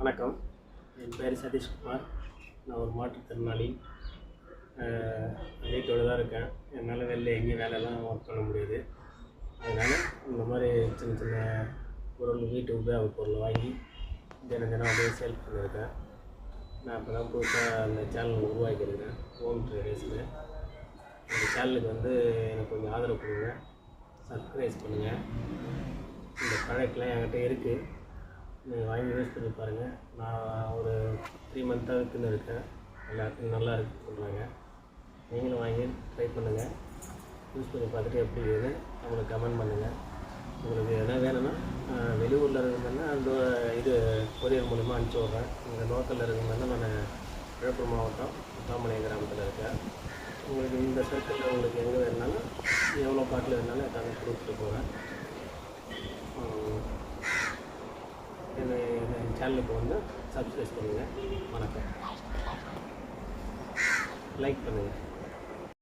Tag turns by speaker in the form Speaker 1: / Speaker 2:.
Speaker 1: வணக்கம். என் பேர் சதீஷ்குமார். நான் ஒரு மாற்றுத்திறனாளி. வீட்டோடு தான் இருக்கேன். என்னால் வெளில எங்கேயும் வேலைலாம் ஒர்க் பண்ண முடியாது. அதனால் இந்த மாதிரி சின்ன சின்ன பொருள், வீட்டு உபயோக பொருள் வாங்கி தினம் தினம் அப்படியே சேல் பண்ணியிருக்கேன். நான் இப்போ தான் புதுசாக அந்த சேனல் உருவாக்கியிருக்கேன், ஹோம் ட்ரேடர்ஸ்னு. இந்த சேனலுக்கு எனக்கு கொஞ்சம் ஆதரவு கொடுங்க, சப்ஸ்கிரைப் பண்ணுங்கள். இந்த ப்ராடக்ட்லாம் என்கிட்ட இருக்குது, நீங்கள் வாங்கி யூஸ் பண்ணி பாருங்கள். நான் ஒரு 3 மந்த்தாக விற்றுன்னு இருக்கேன். எல்லாத்துக்கும் நல்லா இருக்குன்னு சொல்கிறாங்க. நீங்களும் வாங்கி ட்ரை பண்ணுங்கள். யூஸ் பண்ணி பார்த்துட்டு எப்படி இருக்குதுன்னு அவங்களுக்கு கமெண்ட் பண்ணுங்கள். உங்களுக்கு எதனா வேணும்னா வெளியூரில் இருக்குதுன்னா அந்த இது கொரியர் மூலிமா அனுப்பிச்சி விட்றேன். இங்கே லோக்கலில் இருக்குதுன்னா நான் விழுப்புரம் மாவட்டம் தாமலை கிராமத்தில் இருக்கேன். உங்களுக்கு இந்த சர்க்கிளில் உங்களுக்கு எங்கே வேணுனாலும் எவ்வளோ பாட்டில் வேணாலும் எல்லாமே கொடுத்துட்டு போகிறேன். என் சேனலுக்கு சப்ஸ்கிரைப் பண்ணுங்கள். வணக்கம். லைக் பண்ணுங்கள்.